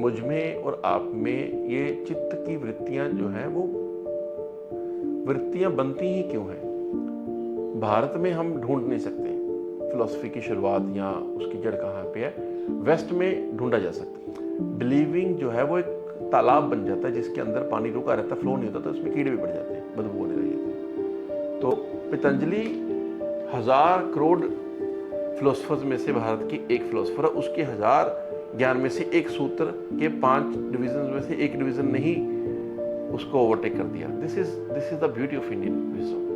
मुझ में और आप में ये चित्त की वृत्तियां जो हैं वो वृत्तियां बनती ही क्यों हैं? भारत में हम ढूंढ नहीं सकते फिलॉसफी की शुरुआत या उसकी जड़ कहाँ पे है। वेस्ट में ढूंढा जा सकता है। बिलीविंग जो है वो एक तालाब बन जाता है जिसके अंदर पानी रुका रहता है, फ्लो नहीं होता, तो उसमें कीड़े भी पड़ जाते हैं, बदबू होने लग जाती है। तो पतंजलि 1000 करोड़ फिलोसफर्स में से भारत की एक फिलोसफर है, उसके 1000 ज्ञान में से एक सूत्र के 5 डिवीजन में से एक डिवीजन ने ही उसको ओवरटेक कर दिया। This is the beauty of Indian wisdom.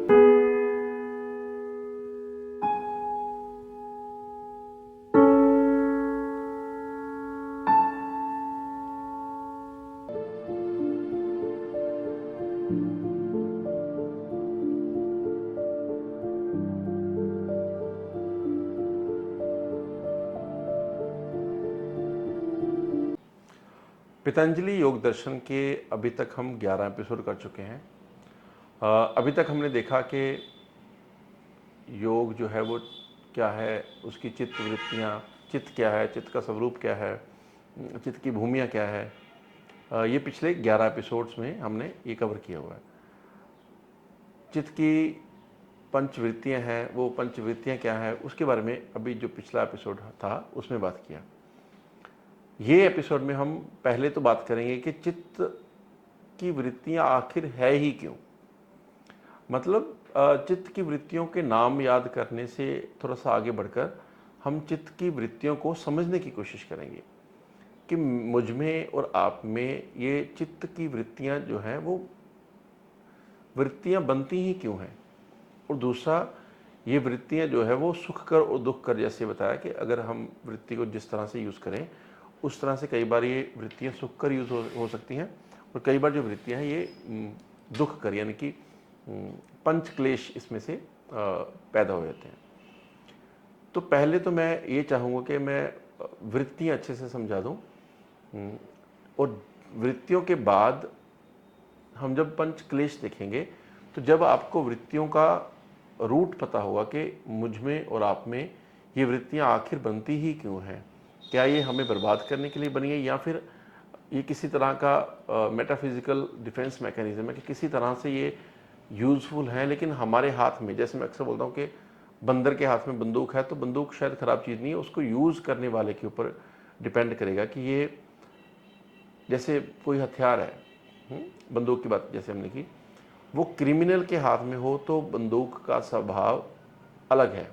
Patanjali योग दर्शन के अभी तक हम 11 एपिसोड कर चुके हैं। अभी तक हमने देखा कि योग जो है वो क्या है, उसकी चित्त वृत्तियाँ, चित्त क्या है, चित्त का स्वरूप क्या है, चित्त की भूमिया क्या है। ये पिछले 11 एपिसोड्स में हमने ये कवर किया हुआ है। चित्त की पंचवृत्तियाँ हैं, वो पंचवृत्तियाँ क्या है उसके बारे में अभी जो पिछला एपिसोड था उसमें बात किया। ये एपिसोड में हम पहले तो बात करेंगे कि चित्त की वृत्तियां आखिर है ही क्यों। मतलब चित्त की वृत्तियों के नाम याद करने से थोड़ा सा आगे बढ़कर हम चित्त की वृत्तियों को समझने की कोशिश करेंगे कि मुझ में और आप में ये चित्त की वृत्तियां जो हैं वो वृत्तियां बनती ही क्यों हैं। और दूसरा, ये वृत्तियां जो है वो सुख कर और दुख कर, जैसे बताया कि अगर हम वृत्ति को जिस तरह से यूज़ करें उस तरह से कई बार ये वृत्तियां सुख कर यूज़ हो सकती हैं, और कई बार जो वृत्तियां हैं ये दुख कर, यानी कि पंच क्लेश इसमें से पैदा हो जाते हैं। तो पहले तो मैं ये चाहूँगा कि मैं वृत्तियां अच्छे से समझा दूँ, और वृत्तियों के बाद हम जब पंच क्लेश देखेंगे तो जब आपको वृत्तियों का रूट पता होगा कि मुझ में और आप में ये वृत्तियां आखिर बनती ही क्यों हैं। क्या ये हमें बर्बाद करने के लिए बनी है, या फिर ये किसी तरह का मेटाफिजिकल डिफेंस मैकेनिज्म है कि किसी तरह से ये यूज़फुल हैं, लेकिन हमारे हाथ में, जैसे मैं अक्सर बोलता हूँ कि बंदर के हाथ में बंदूक है, तो बंदूक शायद ख़राब चीज़ नहीं है, उसको यूज़ करने वाले के ऊपर डिपेंड करेगा कि ये जैसे कोई हथियार है, बंदूक की बात जैसे हमने की, वो क्रिमिनल के हाथ में हो तो बंदूक का स्वभाव अलग है,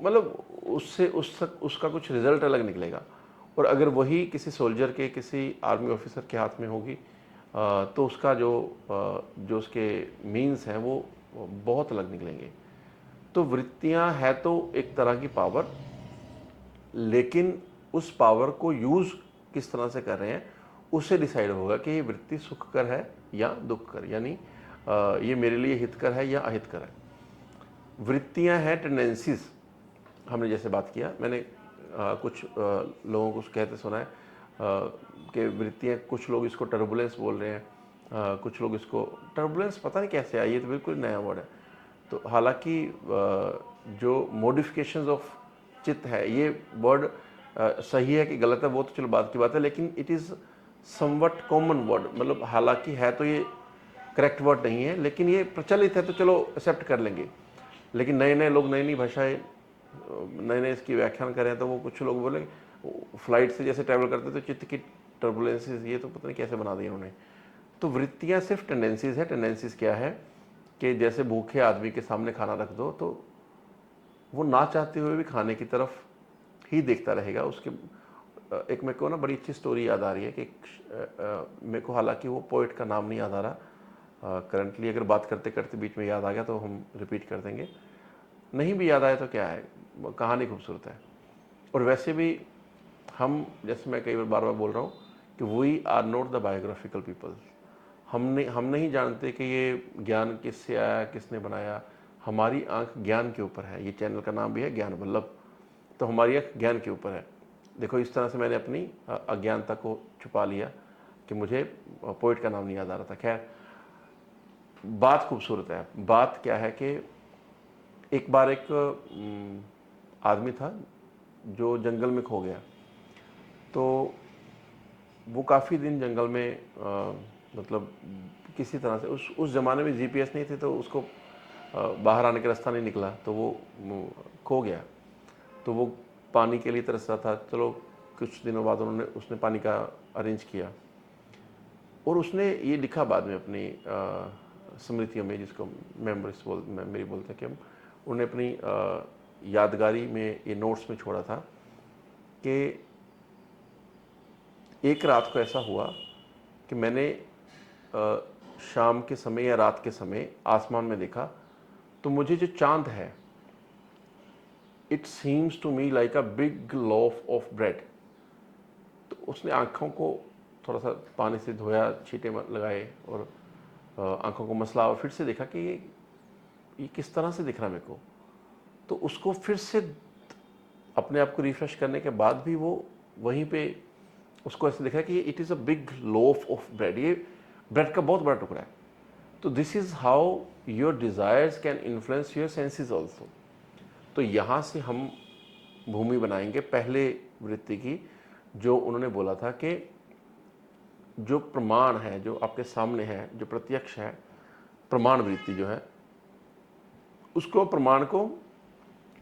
मतलब उससे उसका कुछ रिजल्ट अलग निकलेगा। और अगर वही किसी सोल्जर के, किसी आर्मी ऑफिसर के हाथ में होगी तो उसका जो उसके मीन्स हैं वो बहुत अलग निकलेंगे। तो वृत्तियां है तो एक तरह की पावर, लेकिन उस पावर को यूज़ किस तरह से कर रहे हैं उससे डिसाइड होगा कि ये वृत्ति सुखकर है या दुखकर, यानी ये मेरे लिए हितकर है या अहितकर है। वृत्तियां हैं टेंडेंसीज, हमने जैसे बात किया, मैंने कुछ लोगों को कहते सुना है कि वृत्तियां, कुछ लोग इसको टर्बुलेंस बोल रहे हैं, कुछ लोग इसको टर्बुलेंस पता नहीं कैसे आई, ये तो बिल्कुल नया वर्ड है। तो हालांकि जो मॉडिफिकेशंस ऑफ चित्त है, ये वर्ड सही है कि गलत है वो तो चलो बात की बात है, लेकिन it is somewhat common word, मतलब हालांकि है तो ये करेक्ट वर्ड नहीं है, लेकिन ये प्रचलित है तो चलो एक्सेप्ट कर लेंगे। लेकिन नए नए लोग नई नई भाषाएं, नए नए इसकी व्याख्यान करें तो वो कुछ लोग बोले फ्लाइट से जैसे ट्रैवल करते तो चित्त की टर्बुलेंसेज, ये तो पता नहीं कैसे बना दिया उन्होंने। तो वृत्तियाँ सिर्फ टेंडेंसीज है। टेंडेंसीज क्या है कि जैसे भूखे आदमी के सामने खाना रख दो तो वो ना चाहते हुए भी खाने की तरफ ही देखता रहेगा। उसके एक मेरे को ना बड़ी अच्छी स्टोरी याद आ रही है कि मेरे को, हालांकि वो पोइट का नाम नहीं याद आ रहा करंटली, अगर बात करते करते बीच में याद आ गया तो हम रिपीट कर देंगे, नहीं भी याद आया तो क्या है, कहानी खूबसूरत है। और वैसे भी हम, जैसे मैं कई बार बार बोल रहा हूँ कि we are not the biographical people. हम नहीं जानते कि ये ज्ञान किससे आया, किसने बनाया। हमारी आंख ज्ञान के ऊपर है, ये चैनल का नाम भी है ज्ञान वल्लभ, तो हमारी आंख ज्ञान के ऊपर है। देखो इस तरह से मैंने अपनी अज्ञानता को छुपा लिया कि मुझे पोइट का नाम नहीं याद आ रहा था। खैर, बात खूबसूरत है। बात क्या है कि एक बार एक आदमी था जो जंगल में खो गया। तो वो काफ़ी दिन जंगल में मतलब किसी तरह से उस ज़माने में जीपीएस नहीं थे, तो उसको बाहर आने का रास्ता नहीं निकला, तो वो खो गया। तो वो पानी के लिए तरस रहा था। चलो कुछ दिनों बाद उसने पानी का अरेंज किया, और उसने ये लिखा बाद में अपनी स्मृतियों में, जिसको मेमोरी बोलते हैं कि हम, उन्हें अपनी यादगारी में ये नोट्स में छोड़ा था कि एक रात को ऐसा हुआ कि मैंने शाम के समय या रात के समय आसमान में देखा, तो मुझे जो चांद है, it seems to me like a big loaf of bread. तो उसने आँखों को थोड़ा सा पानी से धोया, छींटे लगाए, और आँखों को मसला, और फिर से देखा कि ये किस तरह से दिख रहा है मेरे को। तो उसको फिर से अपने आप को रिफ्रेश करने के बाद भी वो वहीं पे उसको ऐसे दिखा कि it is a big loaf of bread, ये ब्रेड का बहुत बड़ा टुकड़ा है। तो this is how your desires can influence your senses also. तो यहाँ से हम भूमि बनाएंगे पहले वृत्ति की, जो उन्होंने बोला था कि जो प्रमाण है, जो आपके सामने है, जो प्रत्यक्ष है, प्रमाण वृत्ति जो है, उसको, प्रमाण को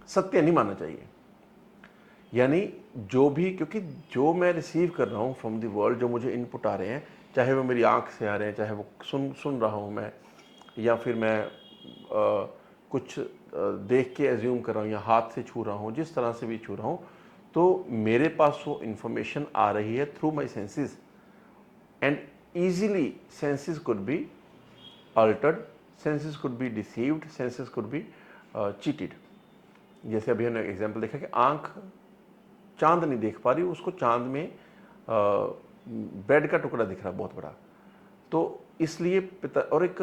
सत्य नहीं मानना चाहिए। यानी जो भी, क्योंकि जो मैं रिसीव कर रहा हूँ फ्रॉम द वर्ल्ड, जो मुझे इनपुट आ रहे हैं, चाहे वो मेरी आंख से आ रहे हैं, चाहे वो सुन रहा हूँ मैं, या फिर मैं कुछ देख के एज्यूम कर रहा हूँ, या हाथ से छू रहा हूँ, जिस तरह से भी छू रहा हूँ, तो मेरे पास वो इंफॉर्मेशन आ रही है through my senses, and easily senses could be altered, senses could be deceived, senses could be cheated. जैसे अभी हमने एग्जाम्पल देखा कि आंख चांद नहीं देख पा रही, उसको चांद में ब्रेड का टुकड़ा दिख रहा है बहुत बड़ा। तो इसलिए और एक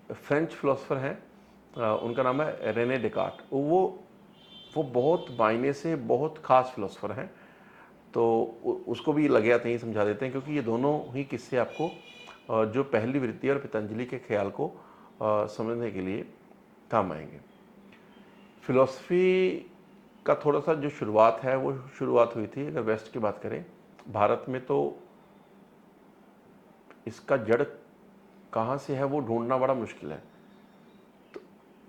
फ्रेंच फिलोसोफर हैं, उनका नाम है रेने डेकार्ट। वो बहुत मायने से बहुत खास फिलोसोफर हैं। तो उसको भी लगे आते ही समझा देते हैं, क्योंकि ये दोनों ही किस्से आपको जो पहली वृत्ति और पतंजलि के ख्याल को समझने के लिए काम आएंगे। फिलॉसफी का थोड़ा सा जो शुरुआत है, वो शुरुआत हुई थी, अगर वेस्ट की बात करें, भारत में, तो इसका जड़ कहाँ से है वो ढूंढना बड़ा मुश्किल है। तो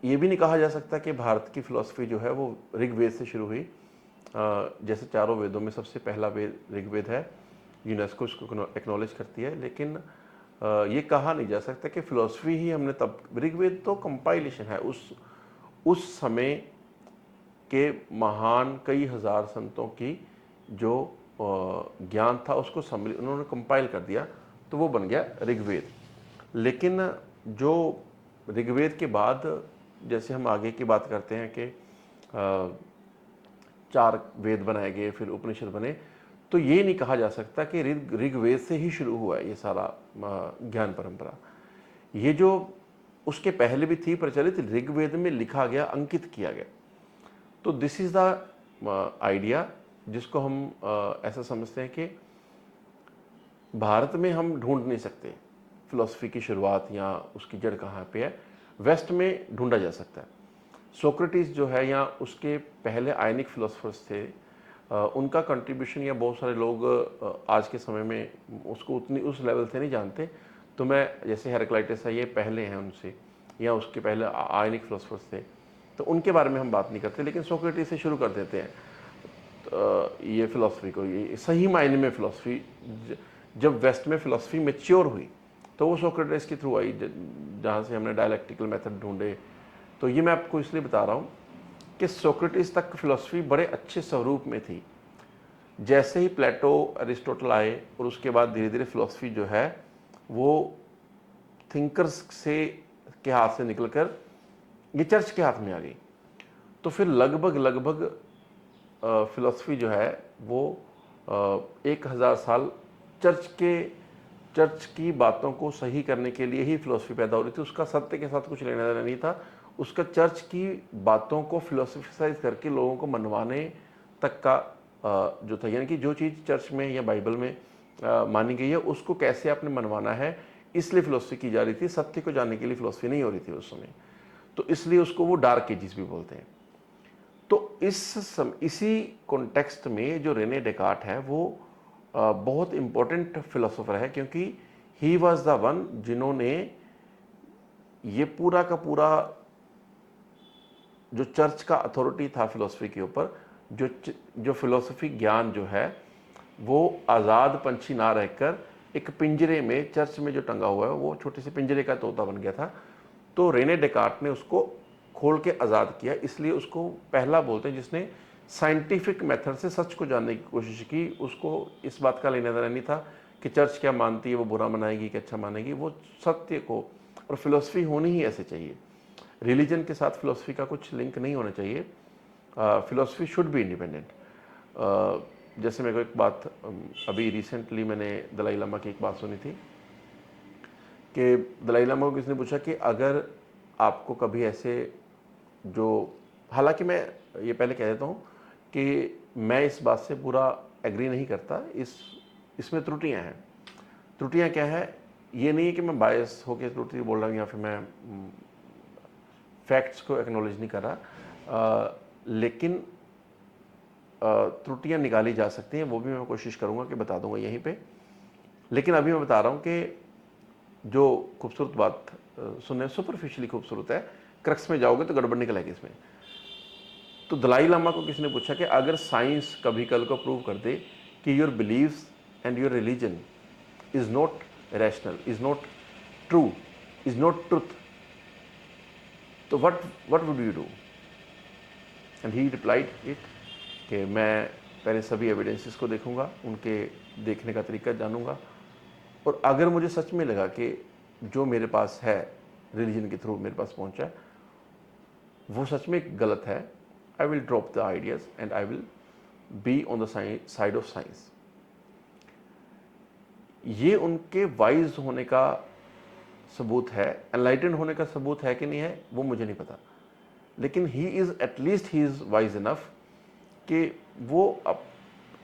ये भी नहीं कहा जा सकता कि भारत की फिलॉसफी जो है वो ऋग्वेद से शुरू हुई। जैसे चारों वेदों में सबसे पहला वेद ऋग्वेद है, यूनेस्को इसको एक्नॉलेज करती है, लेकिन ये कहा नहीं जा सकता कि फिलॉसफी ही हमने तब, ऋग्वेद तो कंपाइलेशन है उस समय के महान कई हजार संतों की जो ज्ञान था, उसको उन्होंने कंपाइल कर दिया, तो वो बन गया ऋग्वेद। लेकिन जो ऋग्वेद के बाद जैसे हम आगे की बात करते हैं कि 4 वेद बनाए गए, फिर उपनिषद बने, तो ये नहीं कहा जा सकता कि ऋग्वेद से ही शुरू हुआ है ये सारा ज्ञान परंपरा। ये जो उसके पहले भी थी प्रचलित, ऋग्वेद में लिखा गया, अंकित किया गया। तो दिस इज़ द आइडिया, जिसको हम ऐसा समझते हैं कि भारत में हम ढूंढ नहीं सकते फिलॉसफी की शुरुआत या उसकी जड़ कहाँ पे है, वेस्ट में ढूंढा जा सकता है। सोक्रेटिस जो है, या उसके पहले आयनिक फिलोसफर्स थे, उनका कंट्रीब्यूशन, या बहुत सारे लोग आज के समय में उसको उतनी उस लेवल से नहीं जानते। तो मैं, जैसे हेराक्लाइटस है, ये पहले हैं उनसे, या उसके पहले आयनिक फिलोसफर्स थे, तो उनके बारे में हम बात नहीं करते, लेकिन सोक्रेटिस से शुरू कर देते हैं ये फिलॉसफी को। ये सही मायने में फिलॉसफी, जब वेस्ट में फिलॉसफी मैच्योर हुई, तो वो सोक्रेटिस के थ्रू आई, जहाँ से हमने डायलेक्टिकल मेथड ढूंढे। तो ये मैं आपको इसलिए बता रहा हूँ कि सोक्रेटिस तक फिलॉसफी बड़े अच्छे स्वरूप में थी। जैसे ही प्लेटो, अरिस्टोटल आए, और उसके बाद धीरे धीरे फिलॉसफी जो है वो थिंकर्स के हाथ से निकलकर ये चर्च के हाथ में आ गई। तो फिर लगभग फिलॉसफी जो है वो 1000 साल चर्च की बातों को सही करने के लिए ही फिलॉसफी पैदा हो रही थी। उसका सत्य के साथ कुछ लेना देना नहीं था, उसका चर्च की बातों को फिलोसफिसाइज करके लोगों को मनवाने तक का जो था, यानी कि जो चीज़ चर्च में या बाइबल में मानी गई है, उसको कैसे आपने मनवाना है, इसलिए फिलोसफी की जा रही थी। सत्य को जानने के लिए फिलोसफी नहीं हो रही थी उस समय, तो इसलिए उसको वो डार्क एजिस भी बोलते हैं। तो इसी कॉन्टेक्स्ट में जो रेने डेकार्ट है, वो बहुत इम्पोर्टेंट फिलोसोफर है, क्योंकि ही वॉज द वन जिन्होंने ये पूरा का पूरा जो चर्च का अथॉरिटी था फिलोसफी के ऊपर, जो फिलोसफी ज्ञान जो है वो आज़ाद पंछी ना रहकर एक पिंजरे में, चर्च में जो टंगा हुआ है वो छोटे से पिंजरे का तोता बन गया था। तो रेने डेकार्ट ने उसको खोल के आज़ाद किया, इसलिए उसको पहला बोलते हैं जिसने साइंटिफिक मेथड से सच को जानने की कोशिश की। उसको इस बात का लेना देना नहीं था कि चर्च क्या मानती है, वो बुरा मनाएगी कि अच्छा मानेगी, वो सत्य को, और फिलोसफी होनी ही ऐसे चाहिए। रिलीजन के साथ फिलोसफी का कुछ लिंक नहीं होना चाहिए। Philosophy should be independent. जैसे मेरे को एक बात, अभी रिसेंटली मैंने दलाई लामा की एक बात सुनी थी कि दलाई लामा को किसने पूछा कि अगर आपको कभी ऐसे जो, हालांकि मैं ये पहले कह देता हूँ कि मैं इस बात से पूरा एग्री नहीं करता, इसमें त्रुटियां हैं। त्रुटियां क्या है, ये नहीं है कि मैं बायस होकर त्रुटि बोल रहा हूँ या फिर मैं फैक्ट्स को एक्नॉलेज नहीं कर रहा, लेकिन त्रुटियां निकाली जा सकती हैं, वो भी मैं कोशिश करूँगा कि बता दूंगा यहीं पे। लेकिन अभी मैं बता रहा हूँ कि जो खूबसूरत बात सुनने सुपरफिशियली खूबसूरत है, क्रक्स में जाओगे तो गड़बड़ निकलेगी इसमें। तो दलाई लामा को किसी ने पूछा कि अगर साइंस कभी कल को प्रूव कर दे कि your beliefs and your religion is not rational, is not true, is not truth, तो what would you do? And he replied it कि मैं पहले सभी एविडेंसेस को देखूंगा, उनके देखने का तरीका जानूंगा, और अगर मुझे सच में लगा कि जो मेरे पास है रिलीजन के थ्रू मेरे पास पहुंचा है वो सच में गलत है, I will drop the ideas and I will be on the side of science. ये उनके वाइज होने का सबूत है, एनलाइटेंड होने का सबूत है कि नहीं है वो मुझे नहीं पता, लेकिन he is at least he is wise enough कि वो अब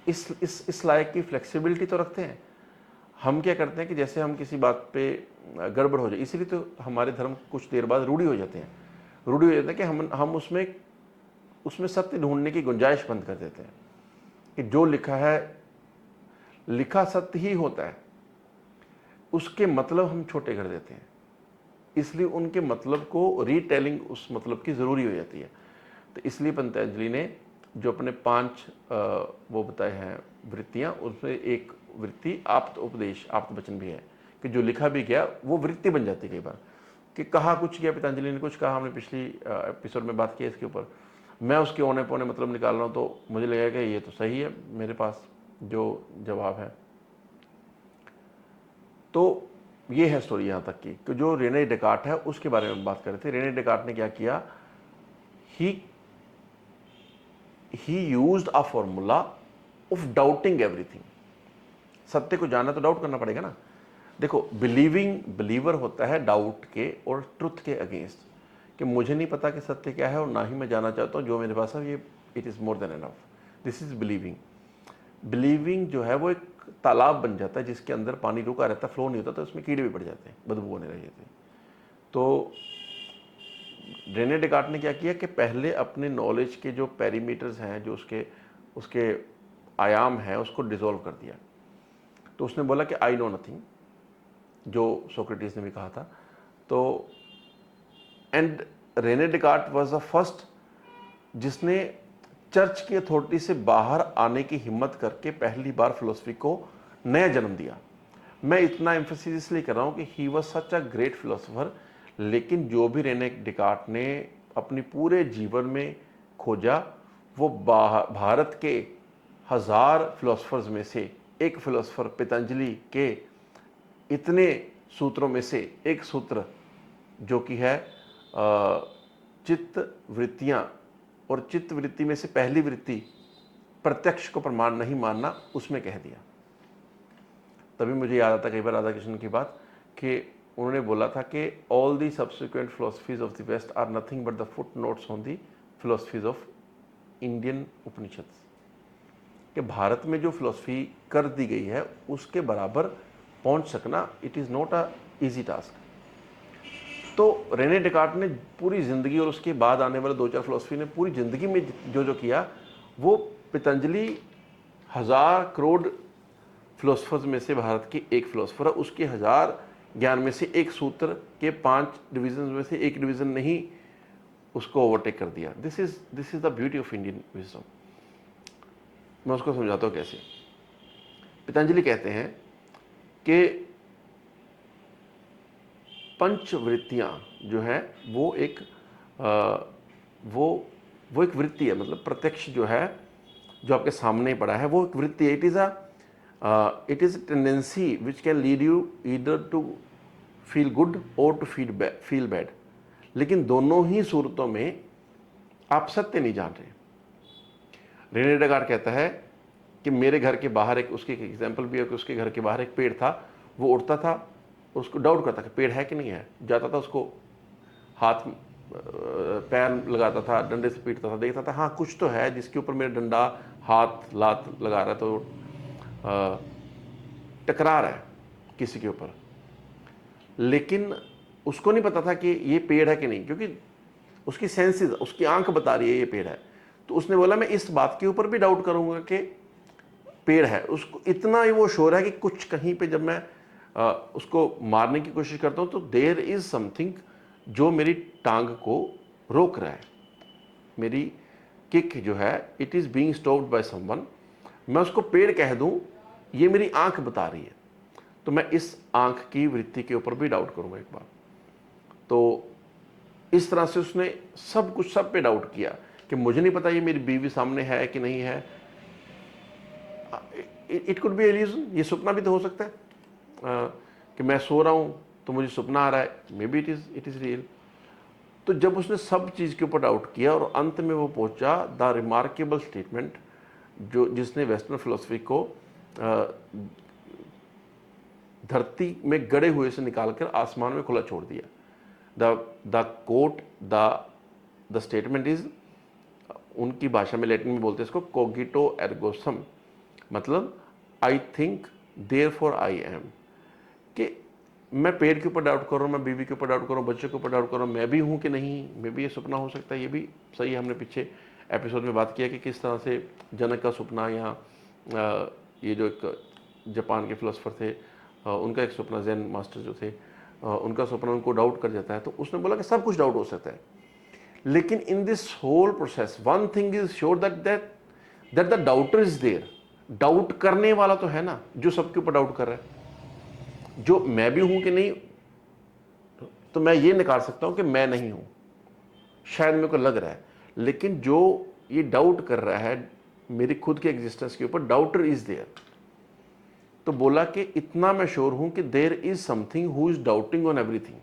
इस लायक की फ्लेक्सिबिलिटी तो रखते हैं। हम क्या करते हैं कि जैसे हम किसी बात पे गड़बड़ हो जाए, इसीलिए तो हमारे धर्म कुछ देर बाद रूढ़ी हो जाते हैं। रूढ़ी हो जाते हैं कि हम उसमें सत्य ढूंढने की गुंजाइश बंद कर देते हैं कि जो लिखा है, लिखा सत्य ही होता है, उसके मतलब हम छोटे कर देते हैं, इसलिए उनके मतलब को रीटेलिंग उस मतलब की ज़रूरी हो जाती है। तो इसलिए पतंजलि ने जो अपने 5 वो बताए हैं वृत्तियाँ, उसमें एक वृत्ति आप्त उपदेश, आप्त वचन भी है कि जो लिखा भी गया वो वृत्ति बन जाती है कई बार, कि कहा कुछ गया, पतंजलि ने कुछ कहा, हमने पिछली एपिसोड में बात की इसके ऊपर, मैं उसके औने पौने मतलब निकाल रहा हूँ, तो मुझे लगेगा कि ये तो सही है, मेरे पास जो जवाब है। तो ये है स्टोरी यहाँ तक की कि जो रेने डेकार्ट है उसके बारे में बात कर रहे थे। रेने डेकार्ट ने क्या किया, he used a formula of doubting everything। सत्य को जानना तो डाउट करना पड़ेगा ना। देखो, बिलीवर होता है डाउट के और ट्रुथ के अगेंस्ट, कि मुझे नहीं पता कि सत्य क्या है और ना ही मैं जानना चाहता हूँ, जो मेरे पास है ये it is more than enough, this is believing जो है वो एक तालाब बन जाता है जिसके अंदर पानी रुका रहता है, फ्लो नहीं होता, तो उसमें कीड़े भी पड़ जाते हैं, बदबू होने लग जाती है। तो रेने डेकार्ट ने क्या किया कि पहले अपने नॉलेज के जो पैरीमीटर्स हैं, जो उसके आयाम हैं, उसको डिसॉल्व कर दिया। तो उसने बोला कि आई नो नथिंग, जो सोक्रेटिस ने भी कहा था। तो and Rene Descartes was the first जिसने चर्च की अथॉरिटी से बाहर आने की हिम्मत करके पहली बार फिलोसफी को नया जन्म दिया। मैं इतना एम्फेसिस इसलिए कर रहा हूँ कि he was such a great philosopher, लेकिन जो भी रेने डेकार्ट ने अपनी पूरे जीवन में खोजा वो भारत के 1000 फिलोसफर्स में से एक फिलोसफर पतंजलि के इतने सूत्रों में से एक सूत्र जो कि है चित्त वृत्तियाँ, और चित्त वृत्ति में से पहली वृत्ति प्रत्यक्ष को प्रमाण नहीं मानना, उसमें कह दिया। तभी मुझे याद आता कई बार राधा कृष्ण की बात कि उन्होंने बोला था कि all the subsequent philosophies of the West are nothing but the footnotes on the philosophies of Indian Upanishad. कि भारत में जो फिलोसफी कर दी गई है उसके बराबर पहुंच सकना it is not a easy task. तो रेने डेकार्ट ने पूरी ज़िंदगी और उसके बाद आने वाले 2-4 फिलोसफी ने पूरी ज़िंदगी में जो जो किया वो पतंजलि 1000 करोड़ फिलोसफर्स में से भारत की एक फिलोसफर है, उसके 1000 ज्ञान में से एक सूत्र के 5 डिवीजन में से एक डिवीजन ने ही उसको ओवरटेक कर दिया। This is the beauty of Indian wisdom. मैं उसको समझाता हूँ कैसे। पतंजलि कहते हैं कि पंचवृत्तियाँ जो है वो एक वो एक वृत्ति है, मतलब प्रत्यक्ष जो है जो आपके सामने पड़ा है वो एक वृत्ति है। It is tendency which can lead you either to feel good और टू फील बैड, लेकिन दोनों ही सूरतों में आप सत्य नहीं जान रहे। रेने डेकार्ट कहता है कि मेरे घर के बाहर एक, उसकी एग्जाम्पल भी है कि उसके घर के बाहर एक पेड़ था, वो उड़ता था, उसको डाउट करता कि पेड़ है कि नहीं है, जाता था उसको हाथ पैर लगाता था, डंडे से पीटता था, देखता था हाँ कुछ तो है जिसके ऊपर मेरा डंडा हाथ लात लगा रहा है, तो टकरा रहा है किसी के ऊपर। लेकिन उसको नहीं पता था कि ये पेड़ है कि नहीं, क्योंकि उसकी सेंसेस, उसकी आंख बता रही है ये पेड़ है। तो उसने बोला मैं इस बात के ऊपर भी डाउट करूंगा कि पेड़ है। उसको इतना ही वो श्योर है कि कुछ कहीं पे जब मैं उसको मारने की कोशिश करता हूं तो देयर इज समथिंग जो मेरी टांग को रोक रहा है, मेरी किक जो है it is being stopped by someone. मैं उसको पेड़ कह दूं, ये मेरी आंख बता रही है, तो मैं इस आंख की वृत्ति के ऊपर भी डाउट करूंगा एक बार। तो इस तरह से उसने सब कुछ सब पे डाउट किया कि मुझे नहीं पता ये मेरी बीवी सामने है कि नहीं है। इट कुड बी इल्यूजन, ये सपना भी तो हो सकता है कि मैं सो रहा हूं तो मुझे सपना आ रहा है, may be it is real. तो जब उसने सब चीज़ के ऊपर डाउट किया और अंत में वो पहुंचा द रिमार्केबल स्टेटमेंट जो जिसने वेस्टर्न फिलोसफी को धरती में गड़े हुए से निकालकर आसमान में खुला छोड़ दिया। The quote the statement is, उनकी भाषा में लैटिन में बोलते हैं इसको कोगिटो एर्गो सम, मतलब I think therefore I am, कि मैं पेड़ के ऊपर डाउट कर रहा हूँ, मैं बीवी के ऊपर डाउट कर रहा हूँ, बच्चों के ऊपर डाउट कर रहा हूँ, मैं भी हूँ कि नहीं, मैं भी ये सपना हो सकता है। ये भी सही है, हमने पीछे एपिसोड में बात किया कि किस तरह से जनक का सपना, या ये जो एक जापान के फिलोसफर थे उनका एक सपना, जैन मास्टर जो थे उनका सपना उनको डाउट कर जाता है। तो उसने बोला कि सब कुछ डाउट हो सकता है, लेकिन in this whole process one thing is sure that the doubter is there. Doubt करने वाला तो है ना जो सबके ऊपर डाउट कर रहा है। जो मैं भी हूं कि नहीं, तो मैं ये निकाल सकता हूं कि मैं नहीं हूं, शायद मेरे को लग रहा है, लेकिन जो ये डाउट कर रहा है मेरी खुद के एग्जिस्टेंस के ऊपर, डाउटर इज देयर। तो बोला कि इतना मैं श्योर हूं कि there is something who is doubting on everything.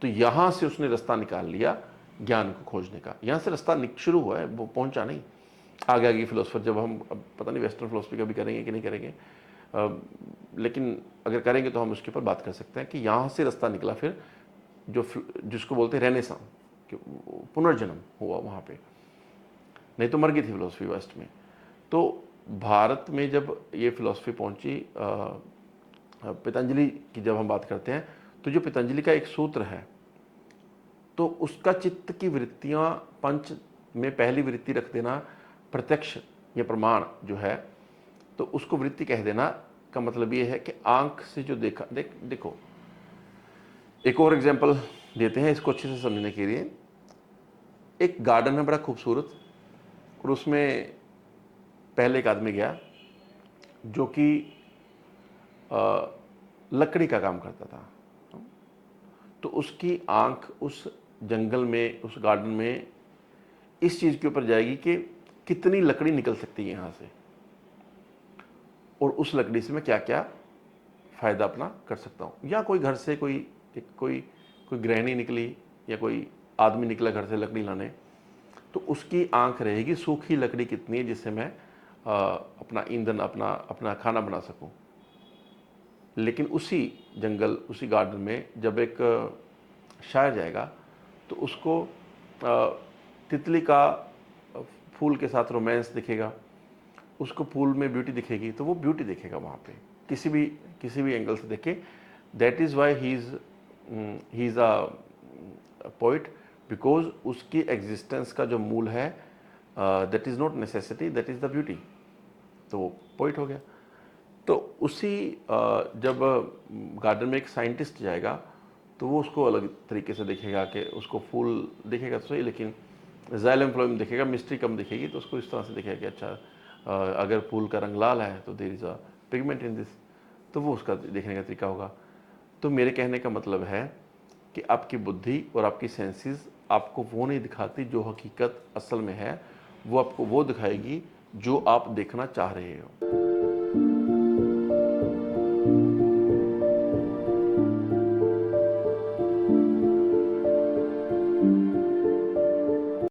तो यहां से उसने रास्ता निकाल लिया ज्ञान को खोजने का। यहां से रास्ता शुरू हुआ है, वो पहुंचा नहीं। आगे आगे फिलोसफर, जब हम अब पता नहीं वेस्टर्न फिलोसफी का भी करेंगे कि नहीं करेंगे, लेकिन अगर करेंगे तो हम उसके ऊपर बात कर सकते हैं कि यहाँ से रास्ता निकला फिर जो जिसको बोलते हैं रेनेसां, कि पुनर्जन्म हुआ वहाँ पे, नहीं तो मर गई थी फिलोसफी वेस्ट में। तो भारत में जब ये फिलोसफी पहुँची, पतंजलि की जब हम बात करते हैं तो जो पतंजलि का एक सूत्र है, तो उसका चित्त की वृत्तियाँ पंच में पहली वृत्ति रख देना प्रत्यक्ष या प्रमाण जो है, तो उसको वृत्ति कह देना का मतलब ये है कि आंख से जो देखा, देखो एक और एग्जांपल देते हैं इसको अच्छे से समझने के लिए। एक गार्डन है बड़ा खूबसूरत, और उसमें पहले एक आदमी गया जो कि लकड़ी का काम करता था। तो उसकी आंख उस जंगल में, उस गार्डन में इस चीज़ के ऊपर जाएगी कि कितनी लकड़ी निकल सकती है यहाँ से, और उस लकड़ी से मैं क्या क्या फ़ायदा अपना कर सकता हूँ। या कोई घर से कोई गृहिणी निकली या कोई आदमी निकला घर से लकड़ी लाने, तो उसकी आंख रहेगी सूखी लकड़ी कितनी है जिससे मैं अपना ईंधन, अपना खाना बना सकूँ। लेकिन उसी जंगल, उसी गार्डन में जब एक शायर जाएगा तो उसको तितली का फूल के साथ रोमांस दिखेगा, उसको फूल में ब्यूटी दिखेगी, तो वो ब्यूटी देखेगा वहाँ पे किसी भी एंगल से देखे। That is why he is a poet, because उसकी एग्जिस्टेंस का जो मूल है that is not necessity, that is the beauty, तो वो पोइट हो गया। तो उसी जब गार्डन में एक साइंटिस्ट जाएगा तो वो उसको अलग तरीके से देखेगा कि उसको फूल दिखेगा तो सही, लेकिन जाइलम फ्लोएम दिखेगा, मिस्ट्री कम दिखेगी, तो उसको इस तरह से दिखेगा कि अच्छा अगर फूल का रंग लाल है तो there is a pigment in this, तो वो उसका देखने का तरीका होगा। तो मेरे कहने का मतलब है कि आपकी बुद्धि और आपकी सेंसेस आपको वो नहीं दिखाती जो हकीकत असल में है, वो आपको वो दिखाएगी जो आप देखना चाह रहे हो।